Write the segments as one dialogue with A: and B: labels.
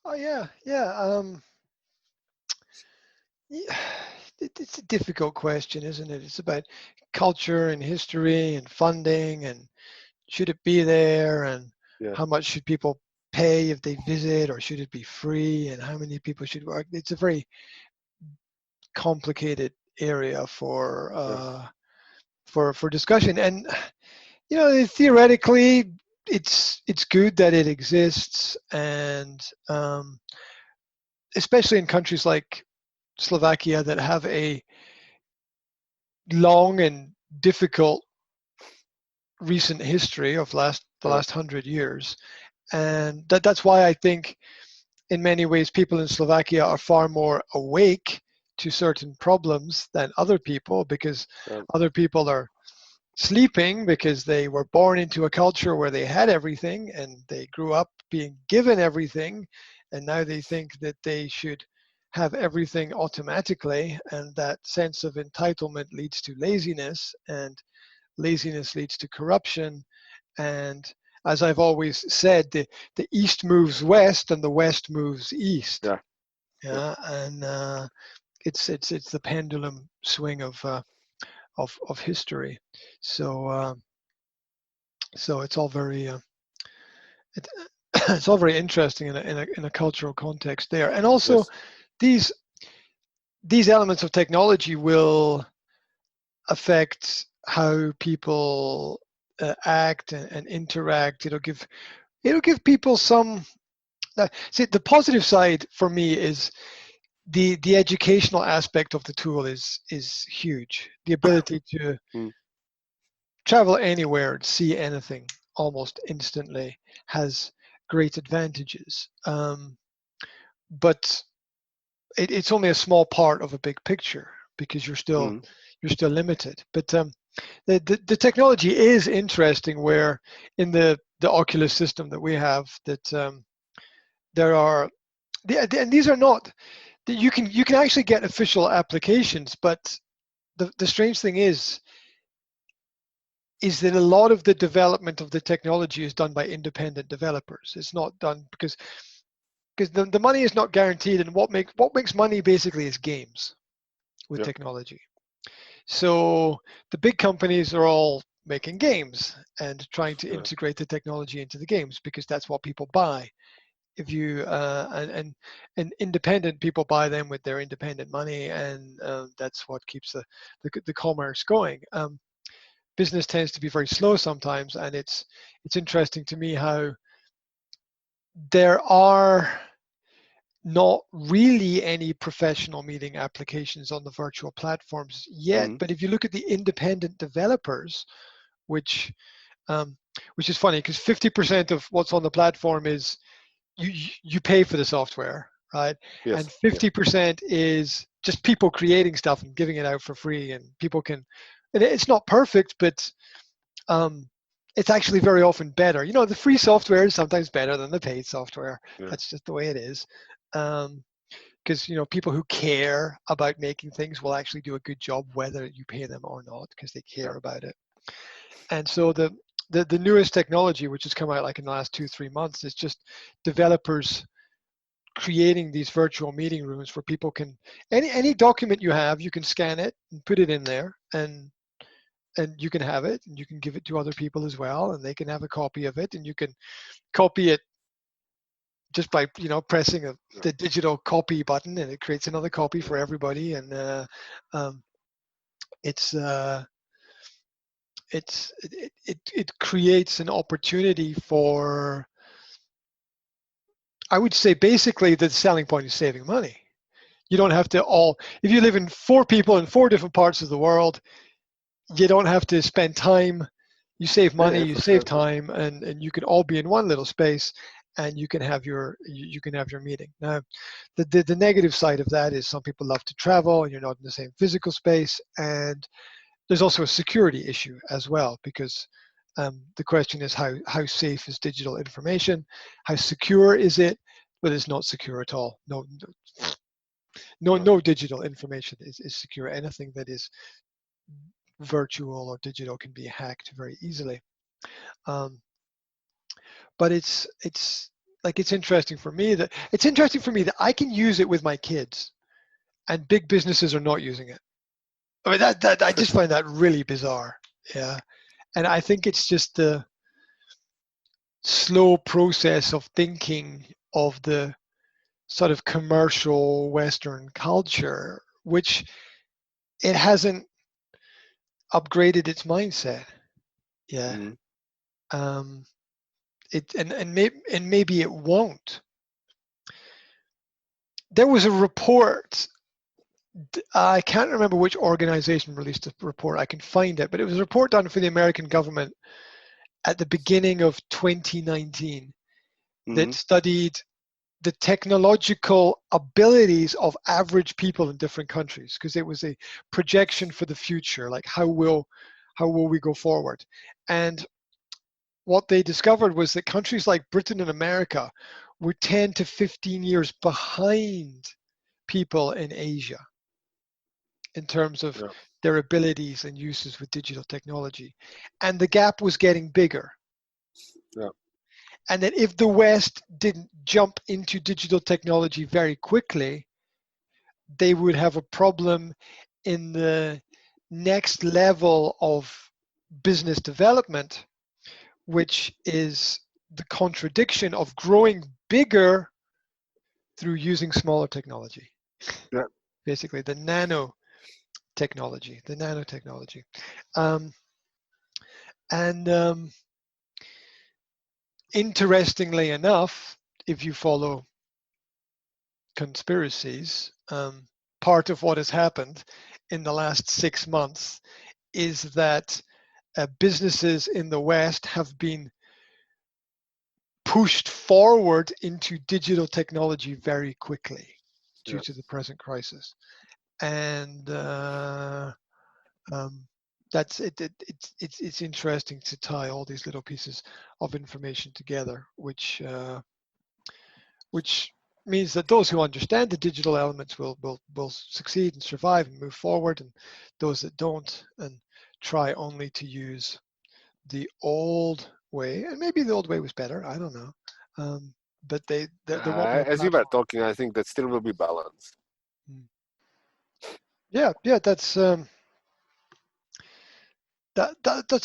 A: Oh yeah, yeah. Yeah, it's a difficult question, isn't it? It's about culture and history and funding and should it be there and
B: Yeah.
A: how much should people pay if they visit or should it be free and how many people should work. It's a very complicated area
B: Yeah.
A: for discussion. And theoretically, it's good that it exists, and especially in countries like Slovakia that have a long and difficult recent history of the
B: Yeah.
A: last 100 years, and that's why I think in many ways people in Slovakia are far more awake to certain problems than other people, because
B: Yeah.
A: other people are sleeping because they were born into a culture where they had everything and they grew up being given everything, and now they think that they should have everything automatically, and that sense of entitlement leads to laziness, and laziness leads to corruption. And as I've always said, the east moves west and the west moves east.
B: Yeah. Yeah.
A: Yeah, and it's the pendulum swing of history. So so it's all very it, it's all very interesting in a cultural context there. And also
B: Yes.
A: these these elements of technology will affect how people act and interact. It'll give people some. See, the positive side for me is the educational aspect of the tool is huge. The ability to
B: Mm.
A: travel anywhere and see anything almost instantly has great advantages. But it's only a small part of a big picture because
B: Mm.
A: you're still limited. But the technology is interesting. Where in the Oculus system that we have, that there are and these are not that you can actually get official applications, but the strange thing is that a lot of the development of the technology is done by independent developers. It's not done because the money is not guaranteed, and what makes money basically is games with
B: Yeah.
A: technology. So the big companies are all making games and trying to
B: Yeah.
A: integrate the technology into the games because that's what people buy. If you and independent people buy them with their independent money, and that's what keeps the commerce going. Business tends to be very slow sometimes, and it's interesting to me how there are not really any professional meeting applications on the virtual platforms yet.
B: Mm.
A: But if you look at the independent developers, which um, which is funny because 50% of what's on the platform is you pay for the software, right? And
B: Yes. Yeah.
A: 50% is just people creating stuff and giving it out for free, and people can. And it's not perfect, but um, it's actually very often better. The free software is sometimes better than the paid software.
B: Yeah.
A: That's just the way it is. Because people who care about making things will actually do a good job whether you pay them or not, because they
B: Yeah.
A: care about it. And so the newest technology, which has come out like in the last 2-3 months, is just developers creating these virtual meeting rooms where people can any document you have, you can scan it and put it in there, and you can have it, and you can give it to other people as well, and they can have a copy of it, and you can copy it just by pressing
B: Yeah.
A: the digital copy button, and it creates another copy for everybody. And um, it's it creates an opportunity for, I would say, basically the selling point is saving money. You don't have to if you live in 4 people in 4 different parts of the world, you don't have to spend time. You save
B: Yeah.
A: money,
B: Yeah.
A: you
B: For
A: save
B: sure.
A: time, and you can all be in one little space, and you can have you can have your meeting. Now, the negative side of that is some people love to travel, and you're not in the same physical space, and there's also a security issue as well, because the question is how safe is digital information? How secure is it? But it's not secure at all.
B: Yeah.
A: No digital information is secure. Anything that is virtual or digital can be hacked very easily. Um, but like it's interesting for me that I can use it with my kids, and big businesses are not using it. I mean, that I just find that really bizarre. Yeah, and I think it's just the slow process of thinking of the sort of commercial Western culture, which it hasn't upgraded its mindset. Yeah.
B: Mm.
A: And maybe it won't. There was a report. I can't remember which organization released a report. I can find it, but it was a report done for the American government at the beginning of 2019 that
B: Mm.
A: studied the technological abilities of average people in different countries, because it was a projection for the future, like how will we go forward. And what they discovered was that countries like Britain and America were 10 to 15 years behind people in Asia in terms of
B: Yeah.
A: their abilities and uses with digital technology. And the gap was getting bigger.
B: Yeah.
A: And that if the West didn't jump into digital technology very quickly, they would have a problem in the next level of business development, which is the contradiction of growing bigger through using smaller technology.
B: Yeah.
A: Basically, the nanotechnology. And interestingly enough, if you follow conspiracies, part of what has happened in the last 6 months is that businesses in the West have been pushed forward into digital technology very quickly due
B: Yeah.
A: to the present crisis. And that's it. It's interesting to tie all these little pieces of information together, which means that those who understand the digital elements will succeed and survive and move forward, and those that don't and try only to use the old way, and maybe the old way was better, I don't know, but they want more
B: As you were
A: platform.
B: talking, I think that still will be balanced.
A: Yeah, that's a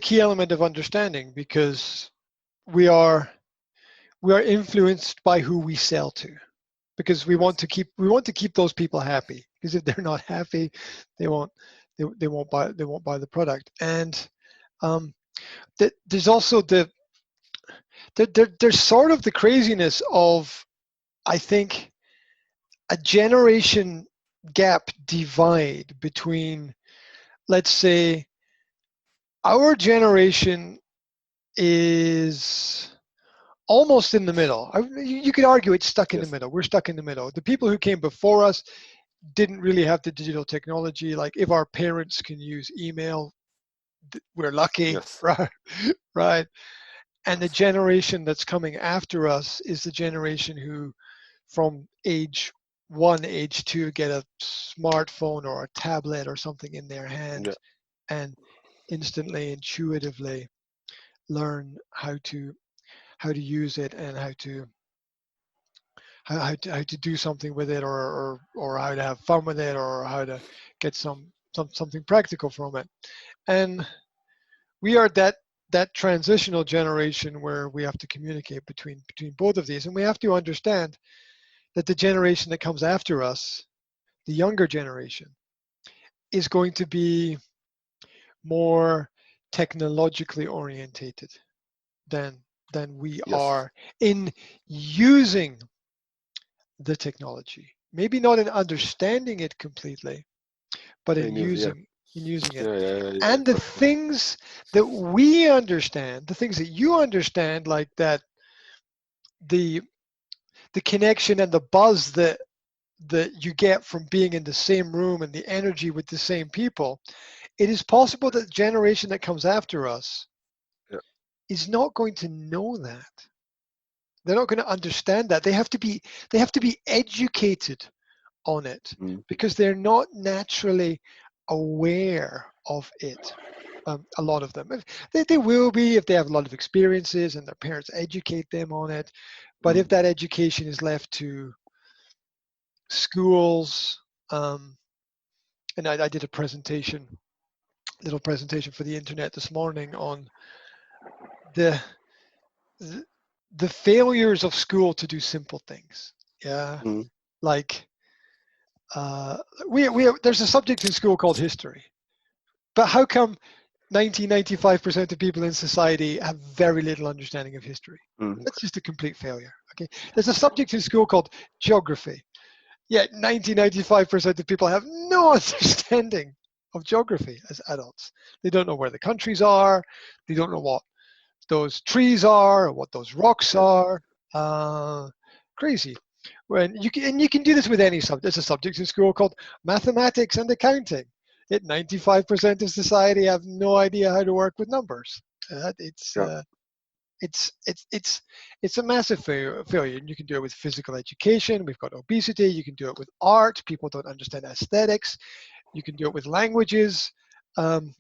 A: key element of understanding, because we are influenced by who we sell to, because we want
B: Yes.
A: to keep those people happy, because if they're not happy, they won't buy the product. And there's also there's sort of the craziness of, I think, a generation gap divide between, let's say, our generation is almost in the middle. You could argue it's stuck in the
B: Yes.
A: middle. We're stuck in the middle. The people who came before us didn't really have the digital technology. Like, if our parents can use email, we're lucky,
B: Yes.
A: right? Right. And the
B: Yes.
A: generation that's coming after us is the generation who, from age 1, age 2, get a smartphone or a tablet or something in their
B: Yeah.
A: hand and instantly, intuitively learn how to use it, and how to do something with it, or how to have fun with it, or how to get something practical from it. And we are that transitional generation where we have to communicate between both of these, and we have to understand that the generation that comes after us, the younger generation, is going to be more technologically orientated than we
B: Yes.
A: are in using the technology. Maybe not in understanding it completely, but in
B: In use, yeah.
A: using it.
B: Yeah,
A: And the
B: for sure.
A: things that we understand, the things that you understand, like that, the connection and the buzz that you get from being in the same room, and the energy with the same people, it is possible that the generation that comes after us
B: Yeah.
A: is not going to know that. They're not going to understand that. They have to be educated on it,
B: Mm.
A: because they're not naturally aware of it. A lot of them. They will be if they have a lot of experiences and their parents educate them on it. But if that education is left to schools, and I did a little presentation for the internet this morning on the the failures of school to do simple things. Yeah, like there's a subject in school called history, but how come 95% of people in society have very little understanding of history? That's just a complete failure. Okay, there's a subject in school called geography, yet 95% of people have no understanding of geography as adults. They don't know where the countries are. They don't know what those trees are or what those rocks are. Crazy. When you can do this with any subject. There's a subject in school called mathematics and accounting. Yet 95% of society have no idea how to work with numbers. It's a massive failure. And you can do it with physical education. We've got obesity. You can do it with art. People don't understand aesthetics. You can do it with languages. And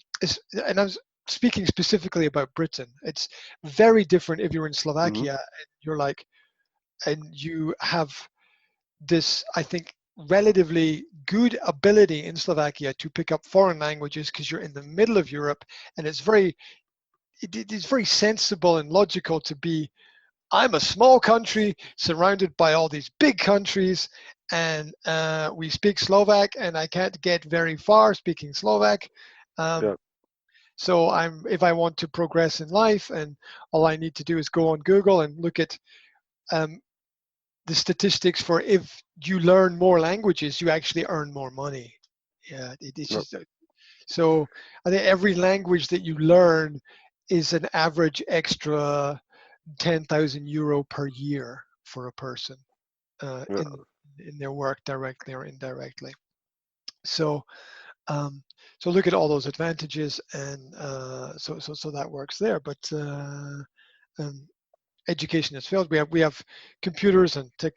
A: I was speaking specifically about Britain. It's very different if you're in Slovakia and you're like, and you have this, I think, relatively good ability in Slovakia to pick up foreign languages because you're in the middle of Europe, and it's very sensible and logical to be, I'm a small country surrounded by all these big countries, and we speak Slovak, and I can't get very far speaking Slovak. So if I want to progress in life, and all I need to do is go on Google and look at the statistics for if you learn more languages, you actually earn more money. Yeah, it's just so I think every language that you learn is an average extra 10,000 euro per year for a person in their work, directly or indirectly. So so look at all those advantages, and so that works there. But education has failed. We have computers and tech.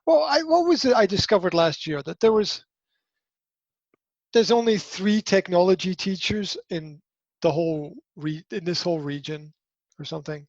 A: Well, what was it I discovered last year, that there's only 3 technology teachers in the whole in this whole region or something.